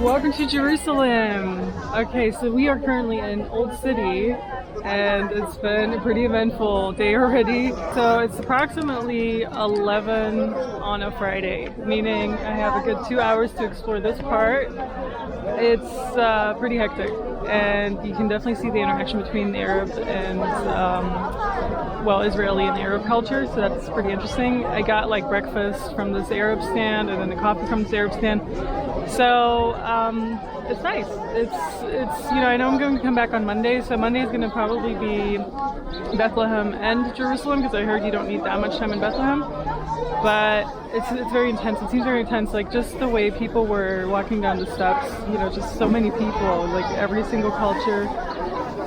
Welcome to Jerusalem. Okay, so we are currently in Old City, and it's been a pretty eventful day already. So it's approximately 11 on a Friday, meaning I have a good 2 hours to explore this part. It's pretty hectic, and you can definitely see the interaction between the Arab and Israeli and Arab culture, so that's pretty interesting. I got like breakfast from this Arab stand and then the coffee from this Arab stand. So it's nice. It's I know I'm going to come back on Monday, so Monday is going to probably be Bethlehem and Jerusalem because I heard you don't need that much time in Bethlehem. But it's very intense. It seems very intense. Like just the way people were walking down the steps. Just so many people, like every single culture.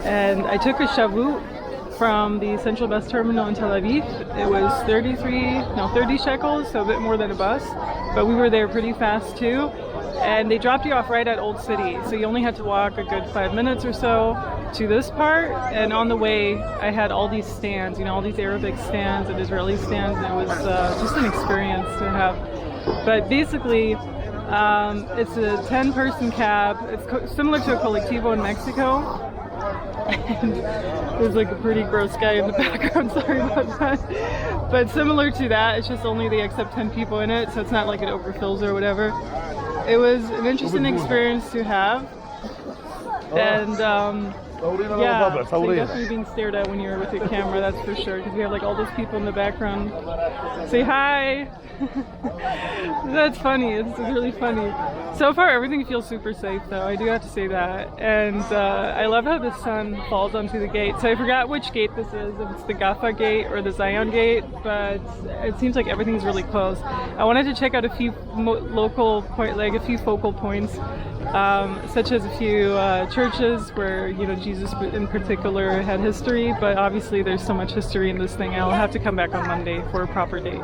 And I took a shavut from the central bus terminal in Tel Aviv. It was 30 shekels, so a bit more than a bus. But we were there pretty fast too. And they dropped you off right at Old City. So you only had to walk a good 5 minutes or so to this part. And on the way, I had all these stands, all these Arabic stands and Israeli stands. And it was just an experience to have. But basically, it's a 10-person cab. It's similar to a colectivo in Mexico. And there's like a pretty gross guy in the background, sorry about that. But similar to that, it's just only they accept 10 people in it, so it's not like it overfills or whatever. It was an interesting experience to have. And yeah, so you're definitely being stared at when you're with your camera, that's for sure, because you have like all those people in the background. Say hi! That's funny, it's really funny. So far everything feels super safe though, I do have to say that. And I love how the sun falls onto the gate. So I forgot which gate this is, if it's the Gafa gate or the Zion gate, but it seems like everything's really close. I wanted to check out a few a few focal points, such as a few churches where Jesus in particular had history, but obviously there's so much history in this thing. I'll have to come back on Monday for a proper date.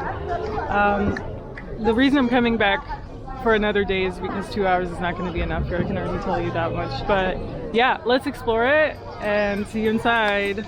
The reason I'm coming back for another day is because 2 hours is not going to be enough here. I can already tell you that much. But yeah, let's explore it and see you inside.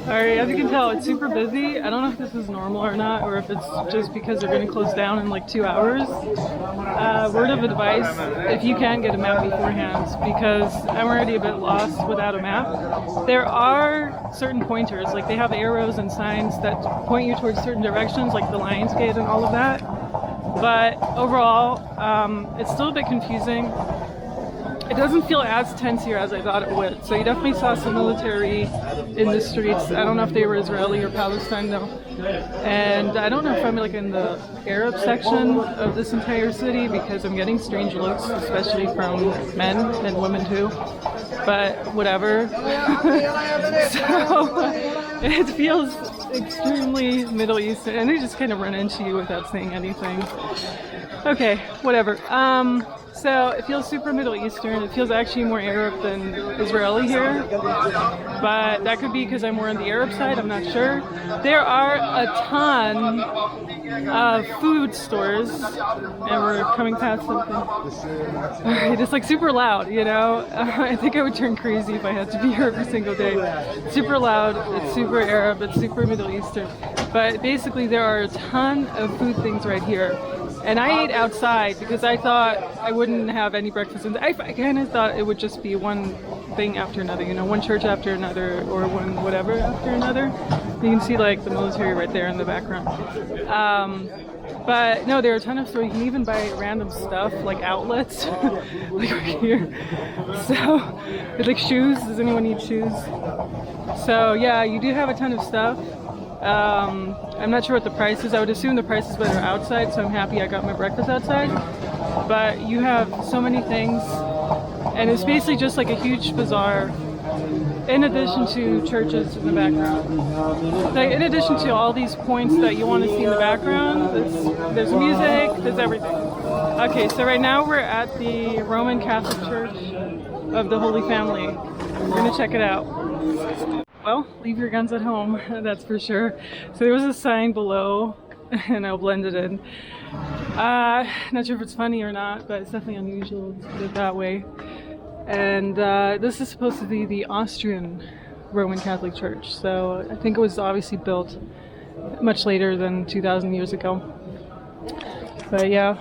Alright, as you can tell, it's super busy. I don't know if this is normal or not, or if it's just because they're going to close down in like 2 hours. Word of advice, if you can, get a map beforehand, because I'm already a bit lost without a map. There are certain pointers, like they have arrows and signs that point you towards certain directions, like the Lion's Gate and all of that. But overall, it's still a bit confusing. It doesn't feel as tense here as I thought it would. So you definitely saw some military in the streets. I don't know if they were Israeli or Palestine though. And I don't know if I'm like in the Arab section of this entire city because I'm getting strange looks, especially from men and women too. But whatever. So it feels extremely Middle Eastern, and they just kind of run into you without saying anything. Okay, whatever. So it feels super Middle Eastern. It feels actually more Arab than Israeli here. But that could be because I'm more on the Arab side, I'm not sure. There are a ton of food stores, and we're coming past something. It's like super loud, I think I would turn crazy if I had to be here every single day. It's super loud, it's super Arab, it's super Middle Eastern. But basically there are a ton of food things right here. And I ate outside because I thought I wouldn't have any breakfast. And I kind of thought it would just be one thing after another, one church after another, or one whatever after another. You can see like the military right there in the background. But no, there are a ton of stores. You can even buy random stuff, like outlets, like right here. So, it's like shoes. Does anyone need shoes? So yeah, you do have a ton of stuff. I'm not sure what the price is. I would assume the price is better outside, so I'm happy I got my breakfast outside. But you have so many things, and it's basically just like a huge bazaar in addition to churches in the background. Like, in addition to all these points that you want to see in the background, there's music, there's everything. Okay, so right now we're at the Roman Catholic Church of the Holy Family. We're gonna check it out. Well, leave your guns at home, that's for sure. So there was a sign below, and I'll blend it in. Not sure if it's funny or not, but it's definitely unusual to put it that way. And this is supposed to be the Austrian Roman Catholic Church. So I think it was obviously built much later than 2,000 years ago. But yeah.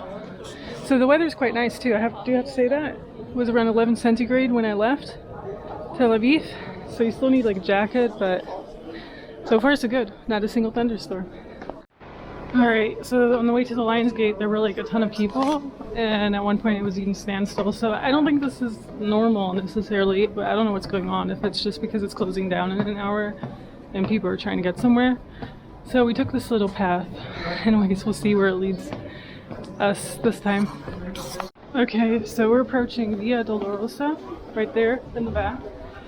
So the weather's quite nice too. Do have to say that. It was around 11 centigrade when I left Tel Aviv. So you still need like a jacket, but so far so good. Not a single thunderstorm. Alright, so on the way to the Lions Gate there were like a ton of people, and at one point it was even standstill. So I don't think this is normal necessarily, but I don't know what's going on. If it's just because it's closing down in an hour and people are trying to get somewhere. So we took this little path, and I guess we'll see where it leads us this time. Okay, so we're approaching Via Dolorosa, right there in the back.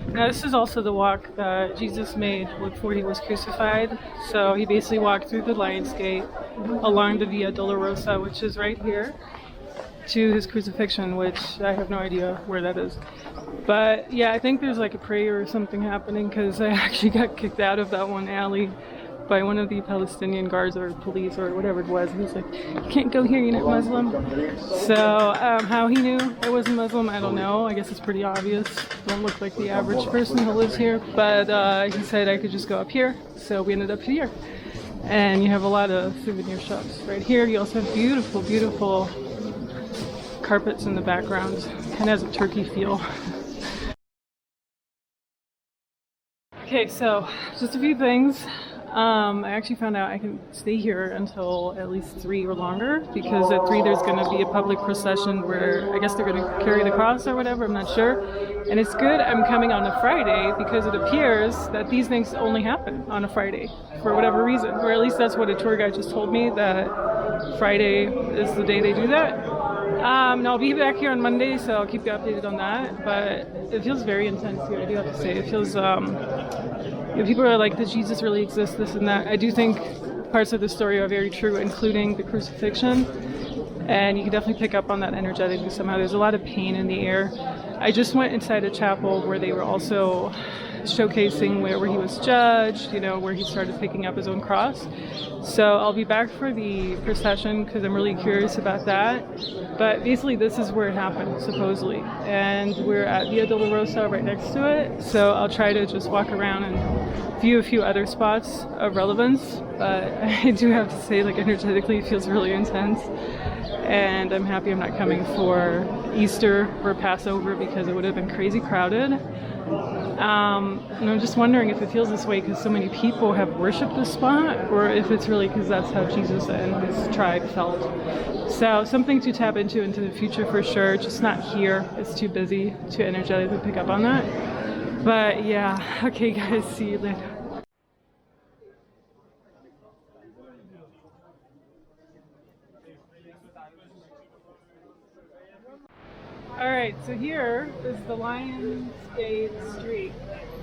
Now this is also the walk that Jesus made before he was crucified. So he basically walked through the Lions Gate along the Via Dolorosa, which is right here, to his crucifixion, which I have no idea where that is. But yeah, I think there's like a prayer or something happening, because I actually got kicked out of that one alley by one of the Palestinian guards or police or whatever it was. He was like, "You can't go here, you're not Muslim." So how he knew I wasn't Muslim, I don't know. I guess it's pretty obvious. Don't look like the average person who lives here. But he said I could just go up here. So we ended up here. And you have a lot of souvenir shops right here. You also have beautiful, beautiful carpets in the background. Kind of has a Turkey feel. Okay, so just a few things. I actually found out I can stay here until at least 3 or longer, because at 3 there's going to be a public procession where I guess they're going to carry the cross or whatever, I'm not sure. And it's good I'm coming on a Friday, because it appears that these things only happen on a Friday for whatever reason, or at least that's what a tour guide just told me, that Friday is the day they do that. And I'll be back here on Monday, so I'll keep you updated on that. But it feels very intense here, I do have to say. It feels, people are like, does Jesus really exist, this and that? I do think parts of the story are very true, including the crucifixion. And you can definitely pick up on that energetically somehow. There's a lot of pain in the air. I just went inside a chapel where they were also showcasing where he was judged, you know, where he started picking up his own cross. So I'll be back for the procession because I'm really curious about that. But basically this is where it happened, supposedly. And we're at Via Dolorosa right next to it. So I'll try to just walk around and view a few other spots of relevance. But I do have to say, like, energetically it feels really intense. And I'm happy I'm not coming for Easter or Passover because it would have been crazy crowded. And I'm just wondering if it feels this way because so many people have worshipped this spot, or if it's really because that's how Jesus and his tribe felt. So something to tap into the future for sure, just not here. It's too busy to energetically pick up on that. But yeah, okay guys, see you later. Alright, so here is the Lions Gate Street.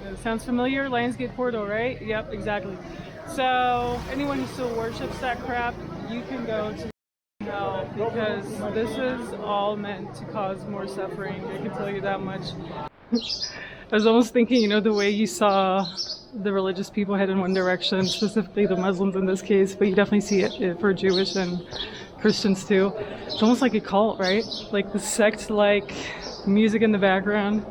It sounds familiar? Lions Gate Portal, right? Yep, exactly. So anyone who still worships that crap, you can go to hell, because this is all meant to cause more suffering. I can tell you that much. I was almost thinking, you know, the way you saw the religious people head in one direction, specifically the Muslims in this case, but you definitely see it for Jewish and Christians too. It's almost like a cult, right? Like the sect-like music in the background,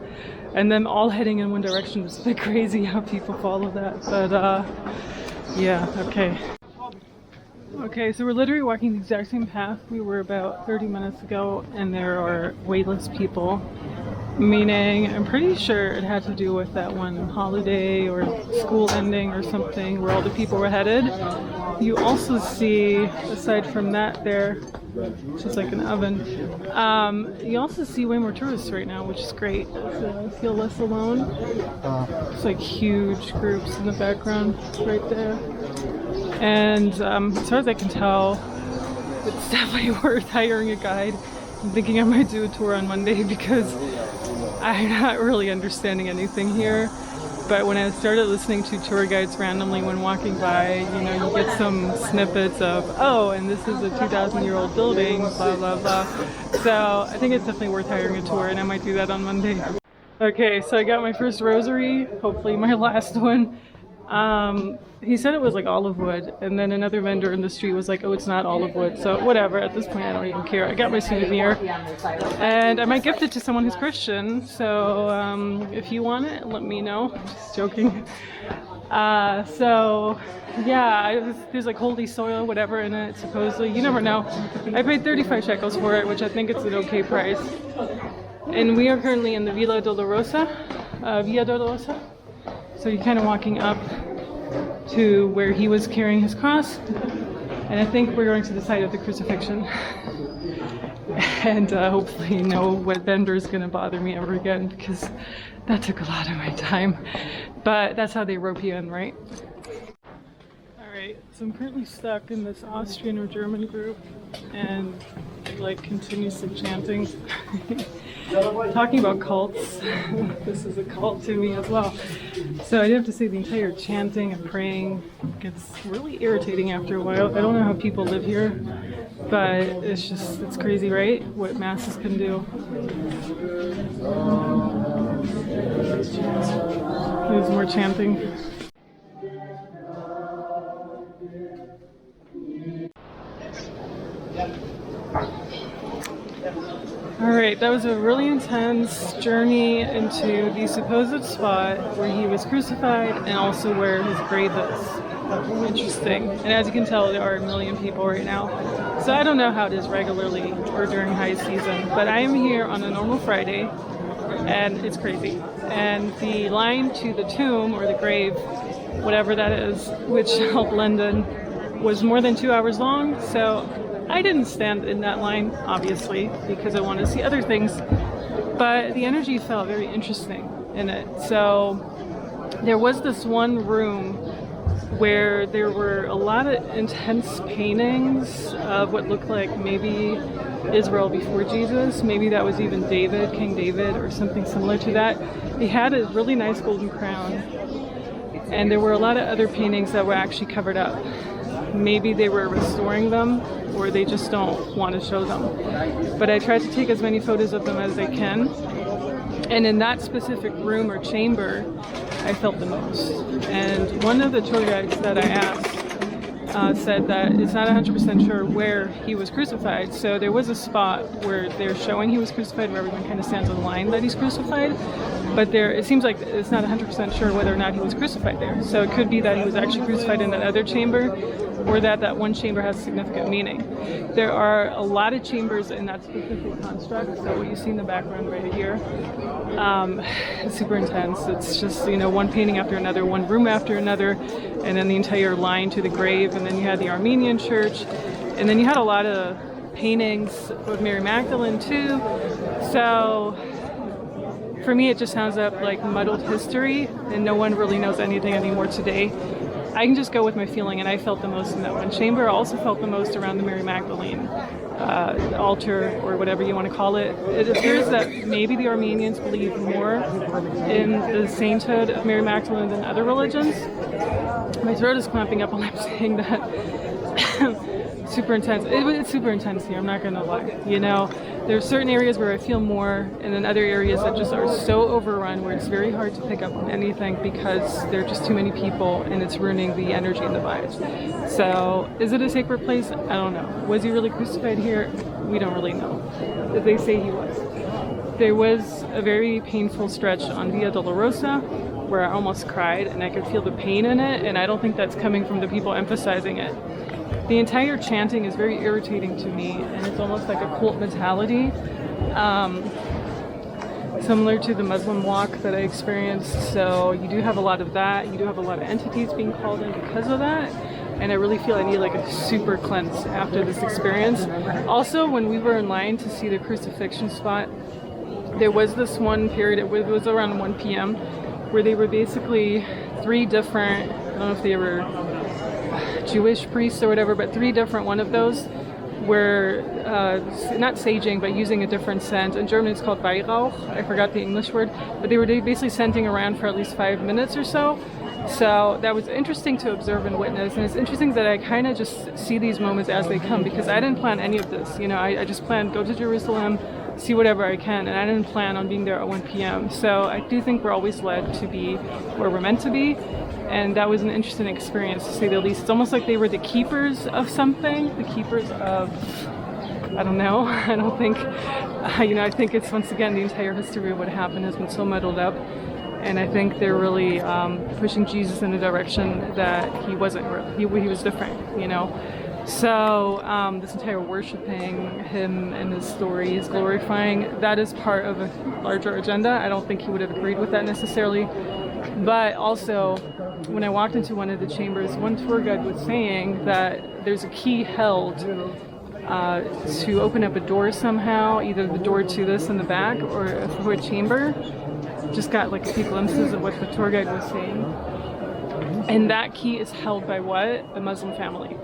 and them all heading in one direction. It's a bit crazy how people follow that, but yeah, okay. Okay, so we're literally walking the exact same path we were about 30 minutes ago, and there are waitless people. Meaning, I'm pretty sure it had to do with that one holiday or school ending or something where all the people were headed. You also see, aside from that there, which is like an oven, you also see way more tourists right now, which is great. So I feel less alone. It's like huge groups in the background right there. And as far as I can tell, it's definitely worth hiring a guide. I'm thinking I might do a tour on Monday because I'm not really understanding anything here. But when I started listening to tour guides randomly when walking by, you know, you get some snippets of, oh, and this is a 2,000-year-old building, blah, blah, blah. So I think it's definitely worth hiring a tour, and I might do that on Monday. Okay, so I got my first rosary, hopefully my last one. He said it was like olive wood, and then another vendor in the street was like, oh, it's not olive wood. So whatever, at this point I don't even care. I got my souvenir, and I might gift it to someone who's Christian. So if you want it, let me know. Just joking. So yeah, there's like holy soil, whatever in it, supposedly. You never know. I paid 35 shekels for it, which I think it's an okay price. And we are currently in the Via Dolorosa. So you're kind of walking up to where he was carrying his cross. And I think we're going to the site of the crucifixion. And hopefully no vendor is going to bother me ever again, because that took a lot of my time. But that's how they rope you in, right? Alright, so I'm currently stuck in this Austrian or German group, and like continuously chanting. Talking about cults, this is a cult to me as well. So I have to say the entire chanting and praying gets really irritating after a while. I don't know how people live here, but it's crazy, right? What masses can do. There's more chanting. Alright, that was a really intense journey into the supposed spot where he was crucified and also where his grave is. Interesting. And as you can tell, there are a million people right now. So I don't know how it is regularly or during high season, but I am here on a normal Friday, and it's crazy. And the line to the tomb or the grave, whatever that is, which I'll blend in, was more than 2 hours long. So I didn't stand in that line, obviously, because I wanted to see other things, but the energy felt very interesting in it. So there was this one room where there were a lot of intense paintings of what looked like maybe Israel before Jesus. Maybe that was even David, King David, or something similar to that. He had a really nice golden crown, and there were a lot of other paintings that were actually covered up. Maybe they were restoring them, or they just don't want to show them. But I tried to take as many photos of them as I can. And in that specific room or chamber, I felt the most. And one of the tour guides that I asked said that it's not 100% sure where he was crucified. So there was a spot where they're showing he was crucified, where everyone kind of stands in line that he's crucified. But it seems like it's not 100% sure whether or not he was crucified there. So it could be that he was actually crucified in that other chamber, or that one chamber has significant meaning. There are a lot of chambers in that specific construct. So what you see in the background right here, it's super intense. It's just, one painting after another, one room after another, and then the entire line to the grave. And then you had the Armenian church, and then you had a lot of paintings of Mary Magdalene too. So for me, it just sounds up like muddled history, and no one really knows anything anymore today. I can just go with my feeling, and I felt the most in that one chamber. I also felt the most around the Mary Magdalene altar, or whatever you want to call it. It appears that maybe the Armenians believe more in the sainthood of Mary Magdalene than other religions. My throat is clamping up while I'm saying that. Super intense. It's super intense here, I'm not gonna lie. There are certain areas where I feel more, and then other areas that just are so overrun where it's very hard to pick up on anything because there are just too many people and it's ruining the energy and the vibes. So, is it a sacred place? I don't know. Was he really crucified here? We don't really know. They say he was. There was a very painful stretch on Via Dolorosa where I almost cried, and I could feel the pain in it, and I don't think that's coming from the people emphasizing it. The entire chanting is very irritating to me, and it's almost like a cult mentality, similar to the Muslim walk that I experienced. So you do have a lot of that. You do have a lot of entities being called in because of that, and I really feel I need like a super cleanse after this experience. Also, when we were in line to see the crucifixion spot, there was this one period, it was around 1 p.m., where they were basically 3 different, I don't know if they were Jewish priests or whatever, but 3 different one of those were not saging, but using a different scent. In German it's called Weihrauch. I forgot the English word, but they were basically scenting around for at least 5 minutes or so. So that was interesting to observe and witness, and it's interesting that I kind of just see these moments as they come, because I didn't plan any of this. I just planned go to Jerusalem, see whatever I can, and I didn't plan on being there at 1 p.m. So I do think we're always led to be where we're meant to be, and that was an interesting experience, to say the least. It's almost like they were the keepers of something, the keepers of, I don't know. I don't think, I think it's, once again, the entire history of what happened has been so muddled up, and I think they're really pushing Jesus in a direction that he wasn't. He was different, So this entire worshiping him and his story, his glorifying, that is part of a larger agenda. I don't think he would have agreed with that necessarily. But also, when I walked into one of the chambers, one tour guide was saying that there's a key held to open up a door somehow, either the door to this in the back or to a chamber. Just got like a few glimpses of what the tour guide was saying. And that key is held by what? The Muslim family.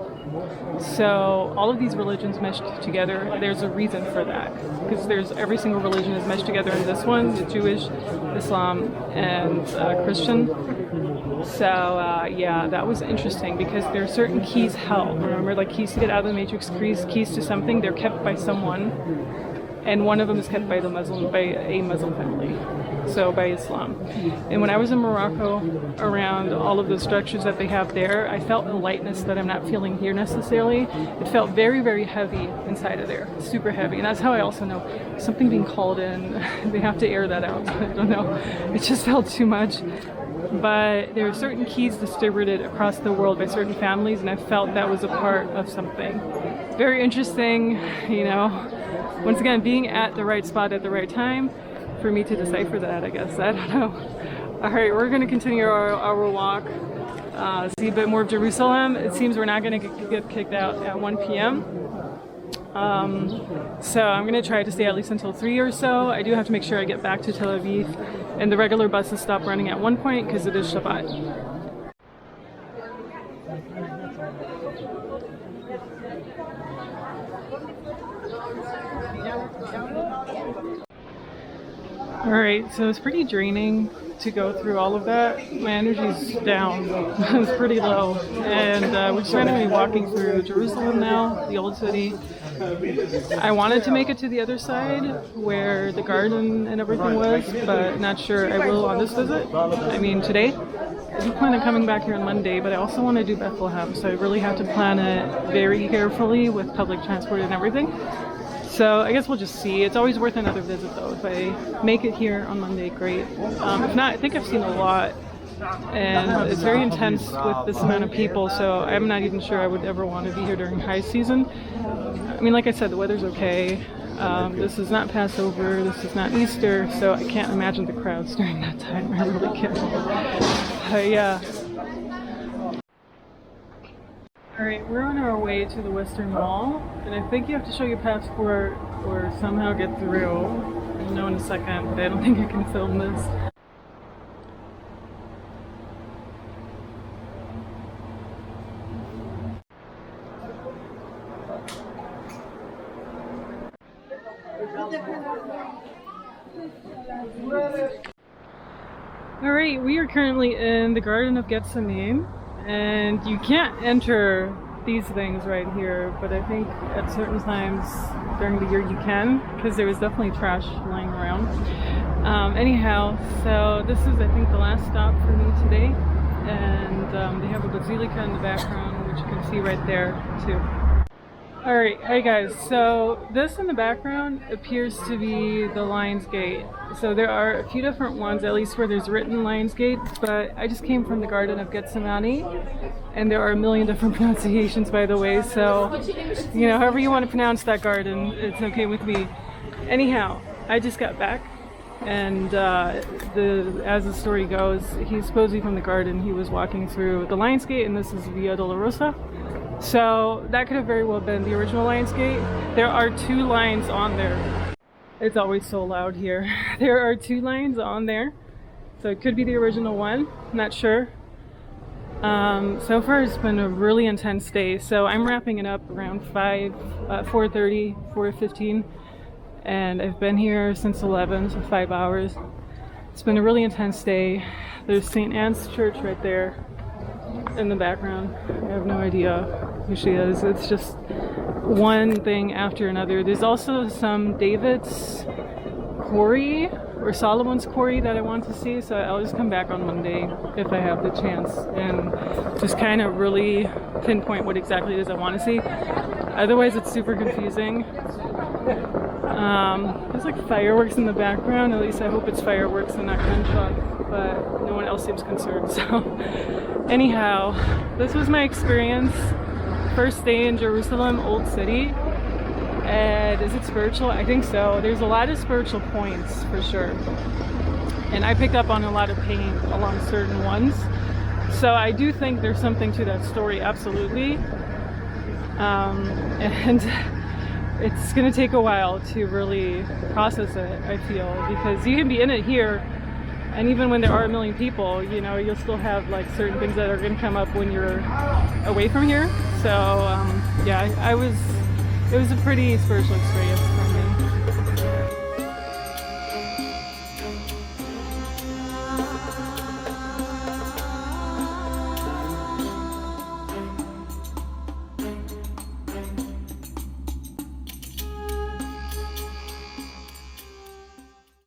So all of these religions meshed together, there's a reason for that. Because every single religion is meshed together in this one, the Jewish, Islam, and Christian. So yeah, that was interesting because there are certain keys held. Remember, like keys to get out of the matrix, keys to something, they're kept by someone. And one of them is kept by a Muslim family, so by Islam. And when I was in Morocco, around all of those structures that they have there, I felt a lightness that I'm not feeling here necessarily. It felt very, very heavy inside of there, super heavy. And that's how I also know something being called in, they have to air that out. I don't know, it just felt too much. But there are certain keys distributed across the world by certain families, and I felt that was a part of something. Very interesting, Once again, being at the right spot at the right time for me to decipher that, I guess. I don't know. All right, we're going to continue our walk, see a bit more of Jerusalem. It seems we're not going to get kicked out at 1 p.m. So I'm going to try to stay at least until 3 or so. I do have to make sure I get back to Tel Aviv, and the regular buses stop running at one point because it is Shabbat. Alright, so it's pretty draining to go through all of that. My energy's down. It's pretty low. And we're just randomly walking through Jerusalem now, the old city. I wanted to make it to the other side where the garden and everything was, but not sure I will on this visit. I mean, today. I do plan on coming back here on Monday, but I also want to do Bethlehem, so I really have to plan it very carefully with public transport and everything. So I guess we'll just see. It's always worth another visit though. If I make it here on Monday, great. If not, I think I've seen a lot, and it's very intense with this amount of people, so I'm not even sure I would ever want to be here during high season. I mean, like I said, the weather's okay. This is not Passover, this is not Easter, so I can't imagine the crowds during that time. I really can't. Yeah. Alright, we're on our way to the Western Wall, and I think you have to show your passport or somehow get through. I'll know in a second, but I don't think I can film this. Alright, we are currently in the Garden of Gethsemane. And you can't enter these things right here, but I think at certain times during the year you can, because there was definitely trash lying around. Anyhow, so this is, I think, the last stop for me today, and they have a basilica in the background, which you can see right there too. Alright, hi guys, so this in the background appears to be the Lion's Gate. So there are a few different ones, at least where there's written Lion's Gate, but I just came from the Garden of Gethsemane, and there are a million different pronunciations, by the way, so, however you want to pronounce that garden, it's okay with me. Anyhow, I just got back, and as the story goes, he's supposedly from the garden, he was walking through the Lion's Gate, and this is Via Dolorosa. So that could have very well been the original Lion's Gate. There are 2 lines on there. It's always so loud here. There are 2 lines on there. So it could be the original one, not sure. So far it's been a really intense day. So I'm wrapping it up around 4:30, 4:15. And I've been here since 11, so 5 hours. It's been a really intense day. There's St. Anne's Church right there in the background. I have no idea who she is. It's just one thing after another. There's also some David's quarry or Solomon's quarry that I want to see, so I'll just come back on Monday if I have the chance and just kind of really pinpoint what exactly it is I want to see. Otherwise it's super confusing. There's like fireworks in the background, at least I hope it's fireworks and not gunshots, but no one else seems concerned. So anyhow, this was my experience. First day in Jerusalem, Old City. And is it spiritual? I think so. There's a lot of spiritual points for sure. And I picked up on a lot of pain along certain ones. So I do think there's something to that story, absolutely. And it's going to take a while to really process it, I feel, because you can be in it here, and even when there are a million people, you know, you'll still have like certain things that are going to come up when you're away from here. So yeah, it was a pretty spiritual experience.